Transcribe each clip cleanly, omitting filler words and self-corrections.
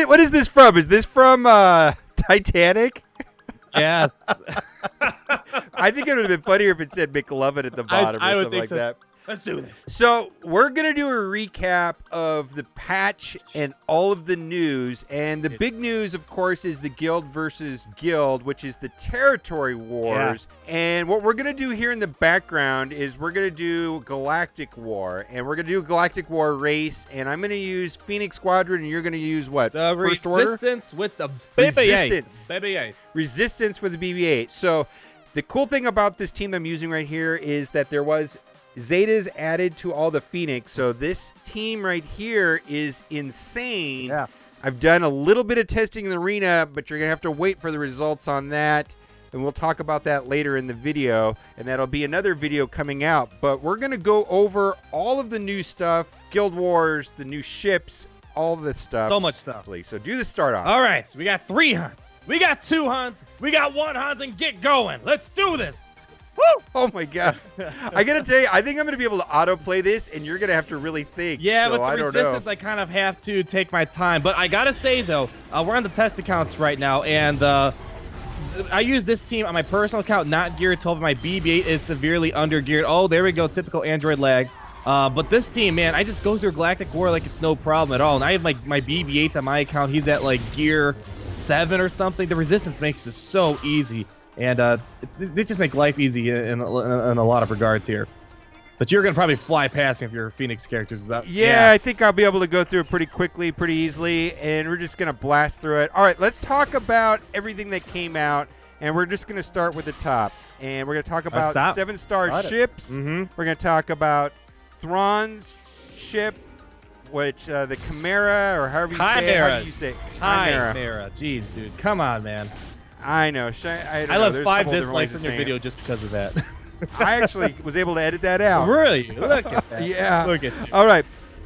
What is this from? Is this from Titanic? Yes. I think it would have been funnier if it said McLovin at the bottom or something like that. Let's do this. So we're going to do a recap of the patch and all of the news. And the big news, of course, is the guild versus guild, which is the territory wars. Yeah. And what we're going to do here in the background is we're going to do Galactic War. And we're going to do a Galactic War race. And I'm going to use Phoenix Squadron, and you're going to use what? The First Resistance order? with the BB-8. BB-8. Resistance with the BB-8. So the cool thing about this team I'm using right here is that there was Zetas added to all the Phoenix, so this team right here is insane. Yeah. I've done a little bit of testing in the arena, but you're going to have to wait for the results on that, and we'll talk about that later in the video, and that'll be another video coming out. But we're going to go over all of the new stuff, Guild Wars, the new ships, all this stuff. So much stuff. So do the start off. All right, so we got 3 hunts. We got 2 hunts. We got 1 hunt, and get going. Let's do this. Woo! Oh my god. I gotta tell you, I think I'm gonna be able to autoplay this, and you're gonna have to really think. Yeah, so with the I don't Resistance, know. I kind of have to take my time. But I gotta say, though, we're on the test accounts right now, and I use this team on my personal account, not geared 12. My BB-8 is severely under-geared. Oh, there we go, typical Android lag. But this team, man, I just go through Galactic War like it's no problem at all. And I have my BB-8 on my account. He's at, like, gear 7 or something. The Resistance makes this so easy. And they just make life easy in a lot of regards here. But you're going to probably fly past me if your Phoenix characters is up. Yeah, I think I'll be able to go through it pretty quickly, pretty easily, and we're just going to blast through it. All right, let's talk about everything that came out, and we're just going to start with the top. And we're going to talk about 7-star ships. We're going to talk about Thrawn's ship, which the Chimera, or however you say it. How do you say it? Chimera. Jeez, dude. Come on, man. I know. I left 5 dislikes in your video just because of that. I actually was able to edit that out. Really? Look at that. Yeah. Look at you. All right.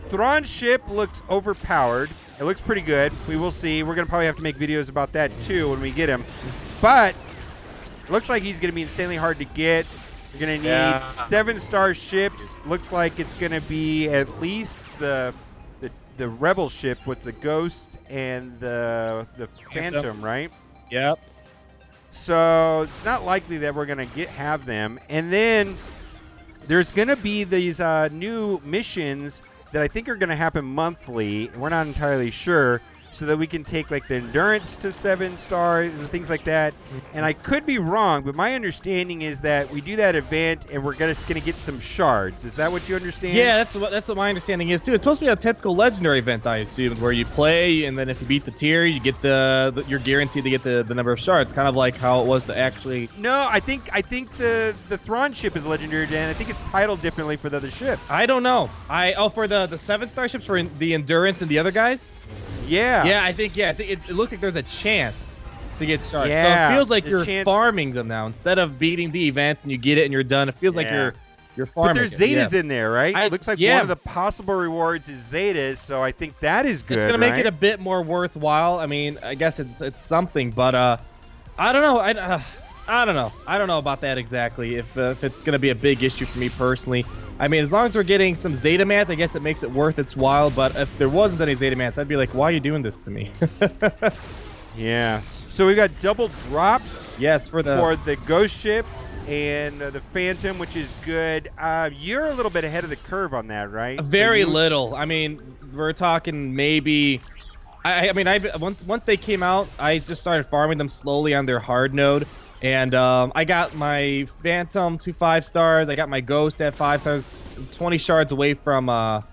Thrawn's ship looks overpowered. It looks pretty good. We will see. We're going to probably have to make videos about that, too, when we get him. But it looks like he's going to be insanely hard to get. You're going to need 7-star ships. Looks like it's going to be at least the Rebel ship with the Ghost and the Phantom, right? Yep. So it's not likely that we're going to have them. And then there's going to be these new missions that I think are going to happen monthly. We're not entirely sure. So that we can take like the endurance to 7 stars, things like that. And I could be wrong, but my understanding is that we do that event and we're just gonna get some shards. Is that what you understand? Yeah, that's what my understanding is too. It's supposed to be a typical legendary event, I assume, where you play and then if you beat the tier, you get you're guaranteed to get the number of shards, kind of like how it was to actually. No, I think the Thrawn ship is legendary, Dan. I think it's titled differently for the other ships. I don't know. For the 7-star ships for the endurance and the other guys. Yeah. Yeah, I think it looks like there's a chance to get started. Yeah, so it feels like you're farming them now instead of beating the event and you get it and you're done. It feels like you're farming. But there's Zetas in there, right? It looks like one of the possible rewards is Zetas, so I think that is good. It's gonna make it a bit more worthwhile. I mean, I guess it's something, but I don't know. I don't know. I don't know about that exactly. If it's gonna be a big issue for me personally. I mean, as long as we're getting some Zeta mats, I guess it makes it worth its while. But if there wasn't any Zeta mats, I'd be like, why are you doing this to me? Yeah. So we've got double drops. Yes, for the ghost ships and the Phantom, which is good. You're a little bit ahead of the curve on that, right? Very little. I mean, we're talking maybe. I mean, once they came out, I just started farming them slowly on their hard node. And I got my Phantom to 5 stars. I got my Ghost at 5 stars, 20 shards away from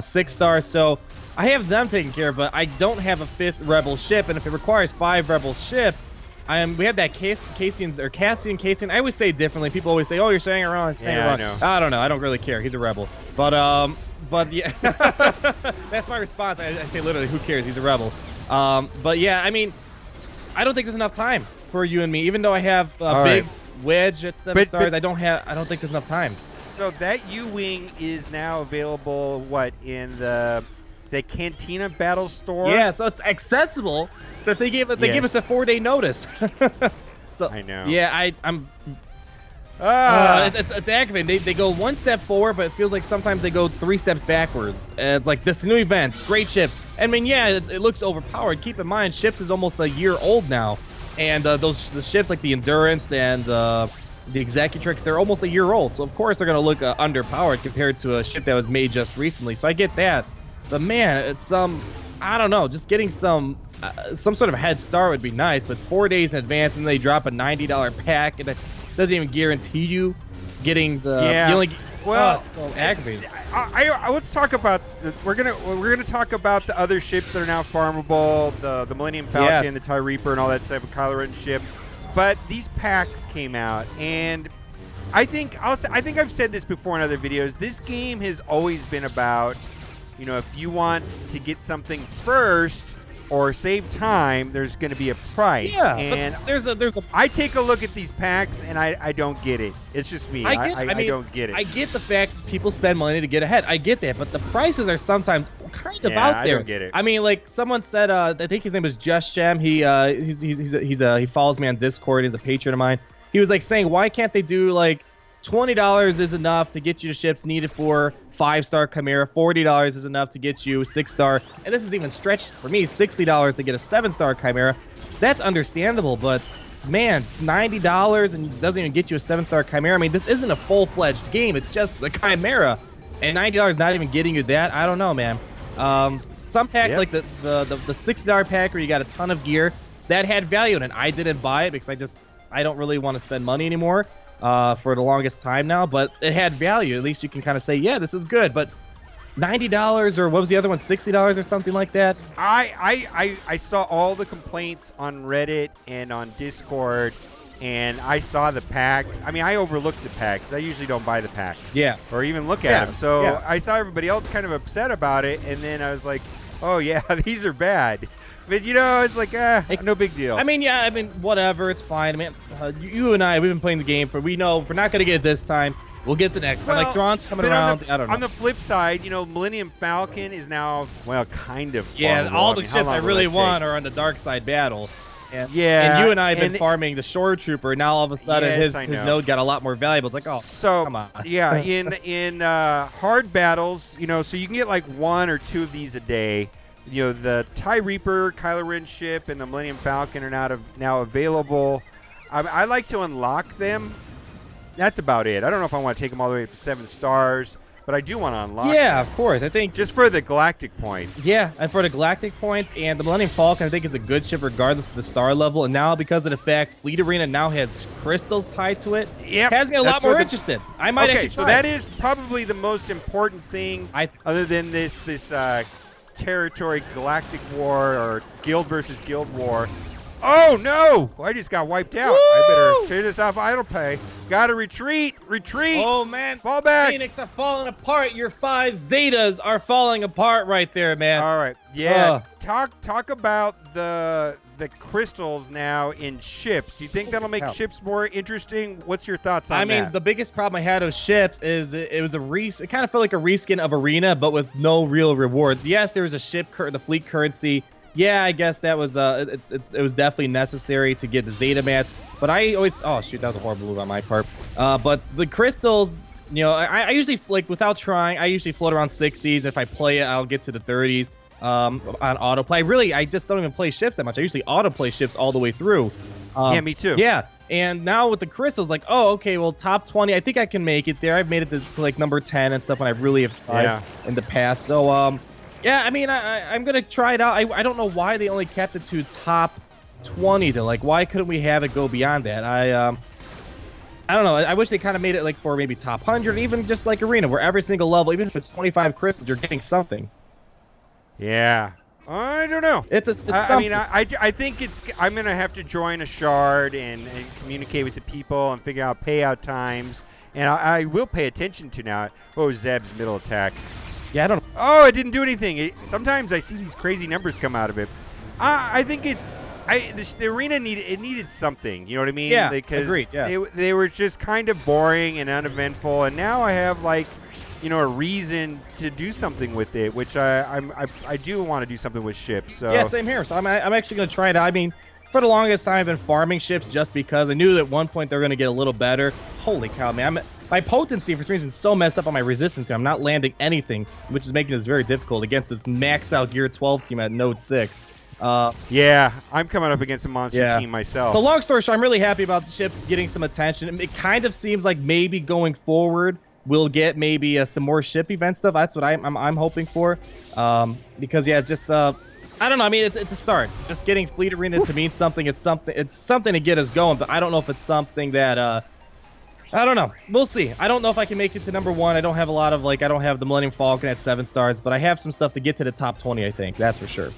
6 stars. So I have them taken care of, but I don't have a 5th Rebel ship. And if it requires 5 Rebel ships, we have that Cassian. I always say it differently. People always say, "Oh, you're saying it wrong." I'm saying it wrong. I don't know. I don't really care. He's a rebel. But yeah, that's my response. I say literally, "Who cares? He's a rebel." But yeah, I mean, I don't think there's enough time for you and me, even though I have Biggs, Wedge at 7 stars. I don't think there's enough time. So that U-Wing is now available, in the Cantina Battle Store? Yeah, so it's accessible, but they gave us a 4-day notice. So I know. Yeah, I'm It's aggravating. They go one step forward, but it feels like sometimes they go 3 steps backwards. And it's like this new event, great ship. I mean, yeah, it looks overpowered. Keep in mind, ships is almost a year old now, and the ships like the Endurance and the Executrix, they're almost a year old. So of course they're gonna look underpowered compared to a ship that was made just recently. So I get that, but man, it's I don't know, just getting some sort of head start would be nice. But 4 days in advance, and they drop a $90 pack, and that doesn't even guarantee you getting the. Yeah. You only, well, it's so aggravating. Let's talk about. We're gonna talk about the other ships that are now farmable, the Millennium Falcon, the TIE Reaper, and all that stuff, Kylo Ren ship. But these packs came out, and I think I've said this before in other videos. This game has always been about, you know, if you want to get something first or save time, there's going to be a price. Yeah, and there's a. I take a look at these packs and I don't get it. It's just me. I don't get it. I get the fact people spend money to get ahead. I get that, but the prices are sometimes kind of out there. I don't get it. I mean, like someone said, I think his name is Just Gem. He follows me on Discord. He's a patron of mine. He was like saying, why can't they do like $20 is enough to get you to ships needed for 5-star Chimera. $40 is enough to get you 6-star. And this is even stretched for me, $60 to get a 7-star Chimera. That's understandable, but man, it's $90 and it doesn't even get you a 7-star Chimera. I mean, this isn't a full-fledged game. It's just the Chimera. And $90 not even getting you that. I don't know, man. Some packs like the $60 pack where you got a ton of gear, that had value in it. I didn't buy it because I don't really want to spend money anymore. For the longest time now, but it had value. At least you can kind of say, yeah, this is good. But $90 or what was the other one, $60 or something like that? I saw all the complaints on Reddit and on Discord, and I saw the packs. I mean, I overlooked the packs. I usually don't buy the packs. Yeah. Or even look at them. So I saw everybody else kind of upset about it, and then I was like, oh yeah, these are bad. But, you know, it's like, no big deal. I mean, yeah, I mean, whatever, it's fine. I mean, you and I, we've been playing the game we know if we're not going to get it this time, we'll get the next time. Like, Thrawn's coming around, I don't know. On the flip side, you know, Millennium Falcon is now, well, kind of yeah, all the ships I really want are on the dark side battle. And you and I have been farming the Shore Trooper, now all of a sudden his node got a lot more valuable. It's like, oh, come on. Yeah, in hard battles, you know, so you can get like 1 or 2 of these a day. You know, the TIE Reaper, Kylo Ren ship, and the Millennium Falcon are now available. I like to unlock them. That's about it. I don't know if I want to take them all the way up to 7 stars, but I do want to unlock them. Yeah, of course. I think just for the galactic points. Yeah, and for the galactic points, and the Millennium Falcon, I think is a good ship regardless of the star level. And now, because of the fact Fleet Arena now has crystals tied to it, has me a lot more interested. I might actually try. So that is probably the most important thing, other than this territory galactic war or guild versus guild war. Oh no, I just got wiped out. Woo! I better turn this off auto pay. Gotta retreat. Oh man, fall back. Phoenix are falling apart. Your 5 Zetas are falling apart right there, man. All right, yeah. Talk about the crystals now in ships. Do you think that'll make ships more interesting? What's your thoughts on that? I mean, the biggest problem I had with ships is it was it kind of felt like a reskin of Arena, but with no real rewards. Yes, there was a ship, the fleet currency. Yeah, I guess that was it was definitely necessary to get the Zeta mats. But I always, oh shoot, that was a horrible move on my part. But the crystals, you know, I usually, like, without trying, I usually float around 60s. If I play it, I'll get to the 30s. On autoplay. Really, I just don't even play ships that much. I usually autoplay ships all the way through. Yeah, me too. Yeah, and now with the crystals, like, oh, okay, well, top 20, I think I can make it there. I've made it to like number 10 and stuff when I really have tried in the past. So, yeah, I mean, I'm gonna try it out. I don't know why they only kept it to top 20 though. Like, why couldn't we have it go beyond that? I don't know. I wish they kind of made it like for maybe top 100, even just like Arena, where every single level, even if it's 25 crystals, you're getting something. Yeah, I don't know. I mean, I think I'm gonna have to join a shard and communicate with the people and figure out payout times, and I will pay attention to now. Oh, Zeb's middle attack. Yeah, I don't. Oh, it didn't do anything. Sometimes I see these crazy numbers come out of it. I think the arena needed something. You know what I mean? Yeah, because agreed. Yeah. They were just kind of boring and uneventful, and now I have like, you know, a reason to do something with it, which I do want to do something with ships. So yeah, same here. So I'm actually gonna try it out. I mean, for the longest time I've been farming ships just because I knew that at one point they're going to get a little better. Holy cow, man. My potency for some reason is so messed up on my resistance here. I'm not landing anything, which is making this very difficult against this maxed out Gear 12 team at Node 6. Yeah, I'm coming up against a monster team myself. So long story short, I'm really happy about the ships getting some attention. It kind of seems like maybe going forward we'll get maybe some more ship event stuff. That's what I'm hoping for. Because yeah, just I don't know. I mean, it's a start. Just getting Fleet Arena to mean something. It's something to get us going. But I don't know if it's something that I don't know. We'll see. I don't know if I can make it to #1. I don't have a lot of I don't have the Millennium Falcon at 7 stars, but I have some stuff to get to the top 20. I think that's for sure.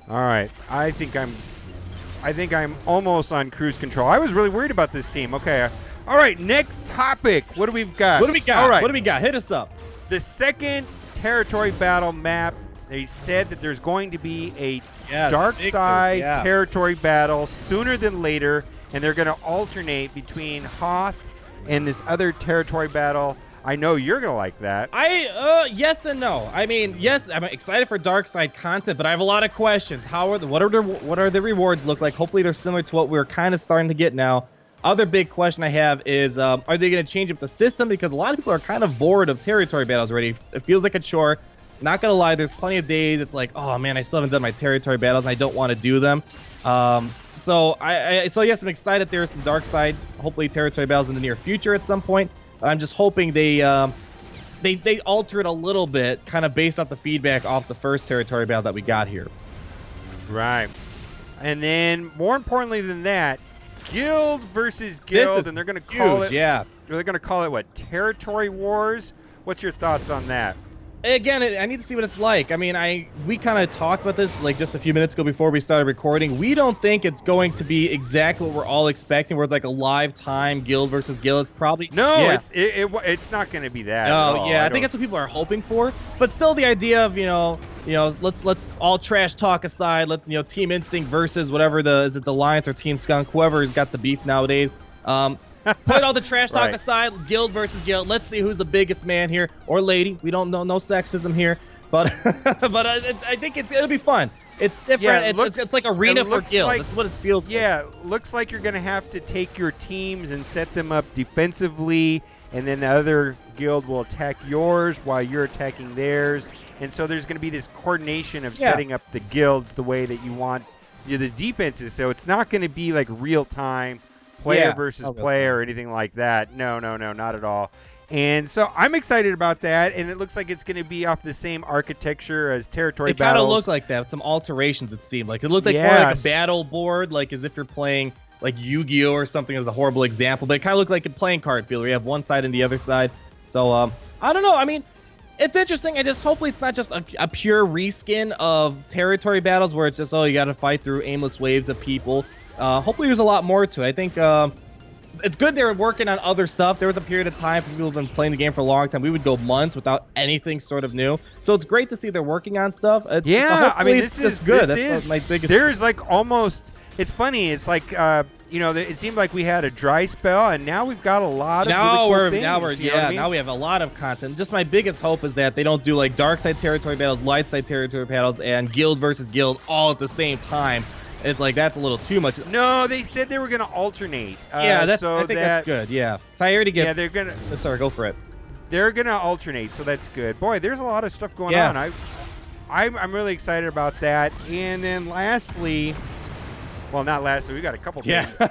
All right, I think I'm almost on cruise control. I was really worried about this team. Okay, all right. Next topic. What do we got? What do we got? All right. What do we got? Hit us up. The second territory battle map. They said that there's going to be a dark side territory battle sooner than later, and they're going to alternate between Hoth and this other territory battle. I know you're gonna like that. Yes and no. I mean, yes, I'm excited for dark side content, but I have a lot of questions. What are the rewards look like? Hopefully they're similar to what we're kind of starting to get now. Other big question I have is, are they gonna change up the system? Because a lot of people are kind of bored of territory battles already. It feels like a chore. Not gonna lie, there's plenty of days it's like, oh man, I still haven't done my territory battles and I don't want to do them. So yes, I'm excited that there's some dark side, hopefully territory battles in the near future at some point. I'm just hoping they alter it a little bit, kind of based off the feedback off the first territory battle that we got here. Right. And then, more importantly than that, guild versus guild, and they're going to call it. Yeah. They're going to call it what? Territory wars. What's your thoughts on that? Again, I need to see what it's like. I mean, we kind of talked about this just a few minutes ago before we started recording. We don't think it's going to be exactly what we're all expecting, where it's like a live time guild versus guild. It's probably it's not going to be that. Oh yeah, I think that's what people are hoping for. But still, the idea of let's all trash talk aside. Team Instinct versus whatever is it the Alliance or Team Skunk, whoever's got the beef nowadays. Put all the trash talk aside, guild versus guild. Let's see who's the biggest man here or lady. We don't know, no sexism here, but I think it'll be fun. It's different. Yeah, it's like arena for guild. That's what it feels like. Yeah, looks like you're gonna have to take your teams and set them up defensively, and then the other guild will attack yours while you're attacking theirs. And so there's gonna be this coordination of setting up the guilds the way that you want the defenses. So it's not gonna be like real time. Player versus player or anything like that. No, not at all. And so I'm excited about that, and it looks like it's going to be off the same architecture as territory battles. It kind of looked like that, with some alterations, it seemed. Like it looked like more like a battle board, like as if you're playing like Yu-Gi-Oh! Or something. It was a horrible example, but it kind of looked like a playing card field where you have one side and the other side. So, I don't know. I mean, it's interesting. Hopefully it's not just a pure reskin of territory battles where it's just, you got to fight through aimless waves of people. Hopefully there's a lot more to it. I think it's good they're working on other stuff. There was a period of time for people who've been playing the game for a long time. We would go months without anything sort of new. So it's great to see they're working on stuff. I mean, this is good. That's my biggest. There's like almost. It's funny. It's like it seemed like we had a dry spell, and now we've got a lot of really cool things. Now we have a lot of content. Just my biggest hope is that they don't do like dark side territory battles, light side territory battles, and guild versus guild all at the same time. It's like that's a little too much. No, they said they were going to alternate. I think that's good. Yeah, so I already get. Yeah, they're gonna. Sorry, go for it. They're gonna alternate, so that's good. Boy, there's a lot of stuff going on. I'm really excited about that. And then lastly, well, not lastly, we got a couple things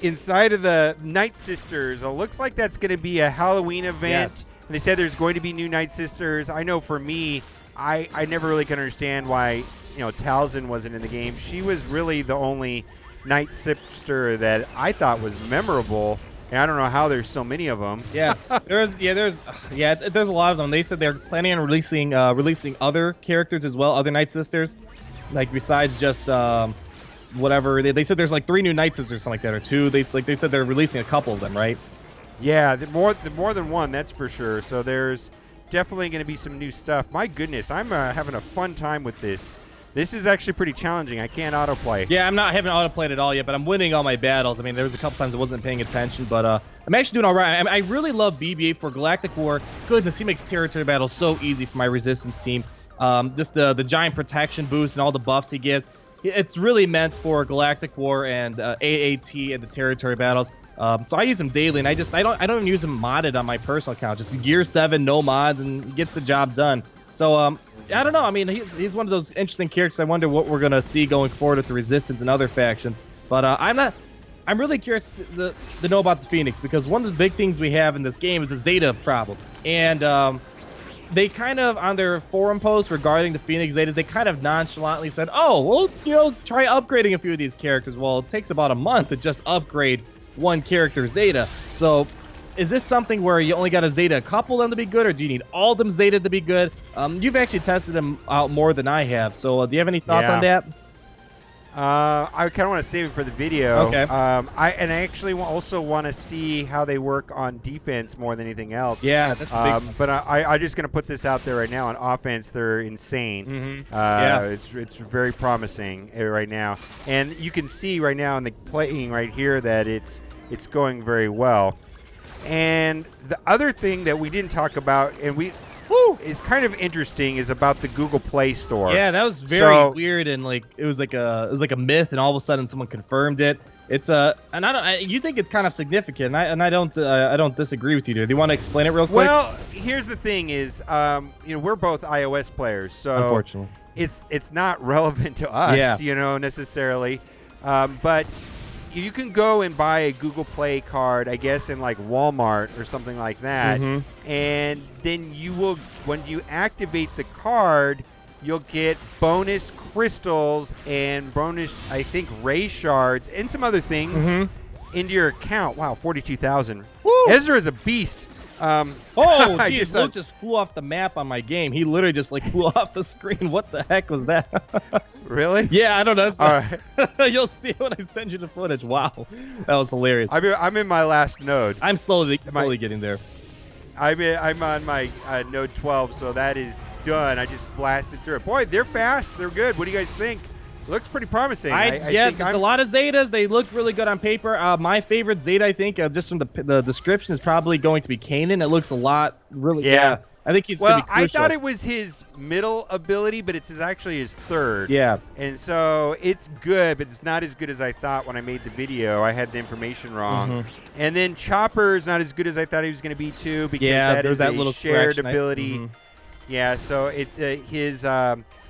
inside of the Nightsisters. It looks like that's going to be a Halloween event. Yes. And they said there's going to be new Nightsisters. I know for me, I never really can understand why. Talzin wasn't in the game. She was really the only Nightsister that I thought was memorable, and I don't know how there's so many of them. There's a lot of them. They said they're planning on releasing other characters as well, other Nightsisters, like besides just whatever. They said there's like 3 new Nightsisters or something like that, or 2. They said they're releasing a couple of them, right? Yeah, more than one, that's for sure. So there's definitely going to be some new stuff. My goodness, I'm having a fun time with this. This is actually pretty challenging. I can't autoplay. Yeah, I haven't autoplayed at all yet, but I'm winning all my battles. I mean, there was a couple times I wasn't paying attention, but I'm actually doing all right. I really love BB-8 for Galactic War. Goodness, he makes territory battles so easy for my resistance team. Just the giant protection boost and all the buffs he gives. it's really meant for Galactic War and AAT and the territory battles. So I use him daily, and I don't even use him modded on my personal account. Just Gear 7, no mods, and he gets the job done. So I don't know. I mean, he's one of those interesting characters. I wonder what we're gonna see going forward with the Resistance and other factions. But I'm really curious to know about the Phoenix, because one of the big things we have in this game is a Zeta problem. And they kind of, on their forum post regarding the Phoenix Zetas, they kind of nonchalantly said, oh, well, try upgrading a few of these characters. Well, it takes about a month to just upgrade one character Zeta. So is this something where you only got to Zeta a couple of them to be good, or do you need all of them Zeta to be good? You've actually tested them out more than I have. So do you have any thoughts on that? I kind of want to save it for the video. Okay. I actually also want to see how they work on defense more than anything else. Yeah, that's a big but I'm just going to put this out there right now. On offense, they're insane. Yeah. It's very promising right now. And you can see right now in the playing right here that it's going very well. And the other thing that we didn't talk about, and is kind of interesting, is about the Google Play Store. Yeah, that was very weird, and like it was like a myth, and all of a sudden someone confirmed it. It's and you think it's kind of significant, and I don't disagree with you, dude. Do you want to explain it real quick? Well, here's the thing: is we're both iOS players, so unfortunately, it's not relevant to us, necessarily, but. You can go and buy a Google Play card, I guess, in like Walmart or something like that. And then when you activate the card, you'll get bonus crystals and bonus, I think, ray shards and some other things into your account. Wow, 42,000. Ezra is a beast. Oh, geez, Luke just flew off the map on my game. He literally just like flew off the screen. What the heck was that? Really? Yeah, I don't know. All right. You'll see when I send you the footage. Wow, that was hilarious. I'm in my last node. I'm slowly getting there. I'm on my node 12, so that is done. I just blasted through it. Boy, they're fast. They're good. What do you guys think? Looks pretty promising. Yeah, it's a lot of Zetas. They look really good on paper. My favorite Zeta, I think, just from the description, is probably going to be Kanan. It looks a lot really. Yeah. I think he's going to be crucial. I thought it was his middle ability, but it's actually his third. Yeah. And so it's good, but it's not as good as I thought when I made the video. I had the information wrong. And then Chopper is not as good as I thought he was going to be, too, because that is a little shared ability. Yeah, so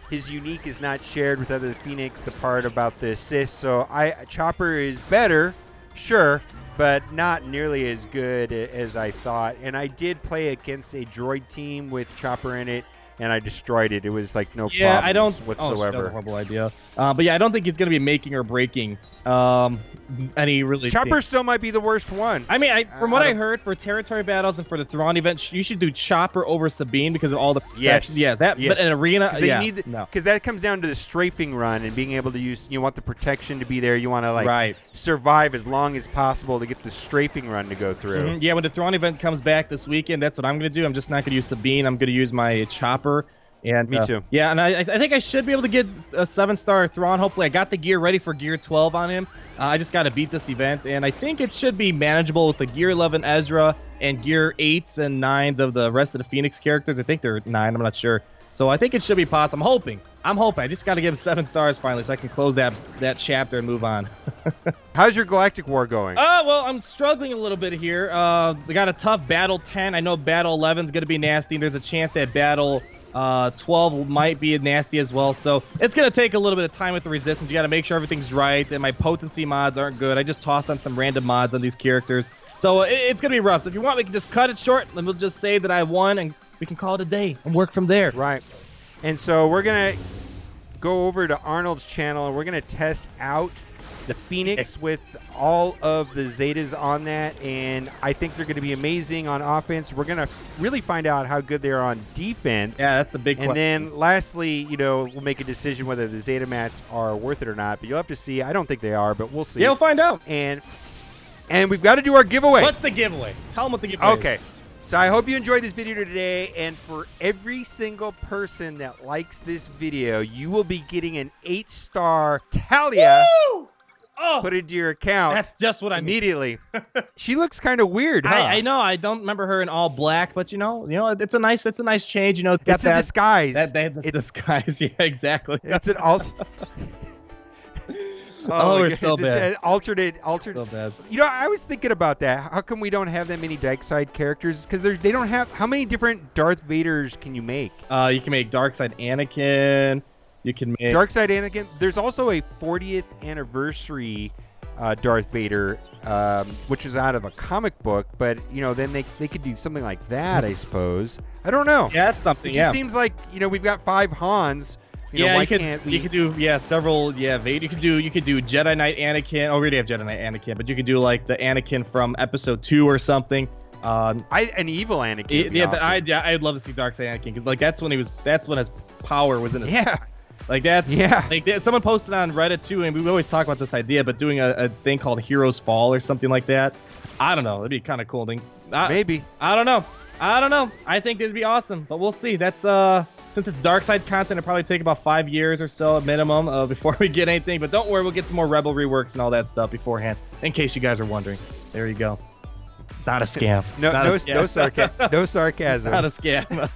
his unique is not shared with other Phoenix, the part about the assist. So Chopper is better, sure, but not nearly as good as I thought. And I did play against a droid team with Chopper in it, and I destroyed it. It was like no problem whatsoever. Oh, that's a horrible idea. But yeah, I don't think he's going to be making or breaking any really. Chopper still might be the worst one. I mean, from what I heard, for territory battles and for the Thrawn event, you should do Chopper over Sabine because of all the yes, yeah, that. Yes. But in arena, because that comes down to the strafing run and being able to use. You want the protection to be there. You want to survive as long as possible to get the strafing run to go through. Yeah, when the Thrawn event comes back this weekend, that's what I'm going to do. I'm just not going to use Sabine. I'm going to use my Chopper. And me too. Yeah, and I think I should be able to get a 7-star Thrawn. Hopefully, I got the gear ready for Gear 12 on him. I just got to beat this event, and I think it should be manageable with the Gear 11 Ezra and Gear 8s and 9s of the rest of the Phoenix characters. I think they're 9. I'm not sure. So I think it should be possible. I'm hoping. I just got to give him 7 stars finally so I can close that chapter and move on. How's your Galactic War going? Well, I'm struggling a little bit here. We got a tough Battle 10. I know Battle 11 is going to be nasty. There's a chance that Battle 12 might be nasty as well, so it's going to take a little bit of time with the Resistance. You got to make sure everything's right, and my potency mods aren't good. I just tossed on some random mods on these characters, so it's going to be rough. So if you want, we can just cut it short, and we'll just say that I won, and we can call it a day and work from there. Right. And so we're going to go over to Arnold's channel, and we're going to test out the Phoenix with all of the Zetas on that, and I think they're going to be amazing on offense. We're going to really find out how good they are on defense. Yeah, that's the big question. And then lastly, we'll make a decision whether the Zeta mats are worth it or not, but you'll have to see. I don't think they are, but we'll see. Yeah, we'll find out. And we've got to do our giveaway. What's the giveaway? Tell them what the giveaway is. Okay. So I hope you enjoyed this video today, and for every single person that likes this video, you will be getting an 8-star Talia. Woo! Oh, put it into your account. That's just what I immediately. She looks kind of weird, huh? I know. I don't remember her in all black, but it's a nice change. It's got a disguise. It's disguise. Yeah, exactly. It's an Oh, my we're God. so It's bad. Alternate. So bad. You know, I was thinking about that. How come we don't have that many dark side characters? Because they don't have. How many different Darth Vaders can you make? You can make Dark Side Anakin. You can make Dark Side Anakin. There's also a 40th anniversary Darth Vader, which is out of a comic book. But you know, then they could do something like that. I suppose. I don't know. Yeah, that's something. It just seems like we've got 5 Hans. Why can't we? You could do several Vader. You could do Jedi Knight Anakin. Oh, we already have Jedi Knight Anakin, but you could do like the Anakin from Episode 2 or something. An evil Anakin. Would be awesome. I'd love to see Dark Side Anakin because like that's when his power was in his. Yeah. Like someone posted on Reddit too, and we always talk about this idea, but doing a thing called Heroes Fall or something like that. I don't know. It'd be kind of cool thing. Maybe. I don't know. I think it'd be awesome, but we'll see. That's since it's dark side content, it'll probably take about 5 years or so at minimum before we get anything. But don't worry, we'll get some more Rebel reworks and all that stuff beforehand. In case you guys are wondering, there you go. Not a scam. No sarcasm. Not a scam.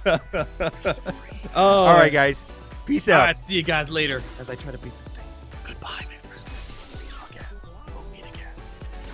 All right, guys. Peace out. All right, see you guys later as I try to beat this thing. Goodbye.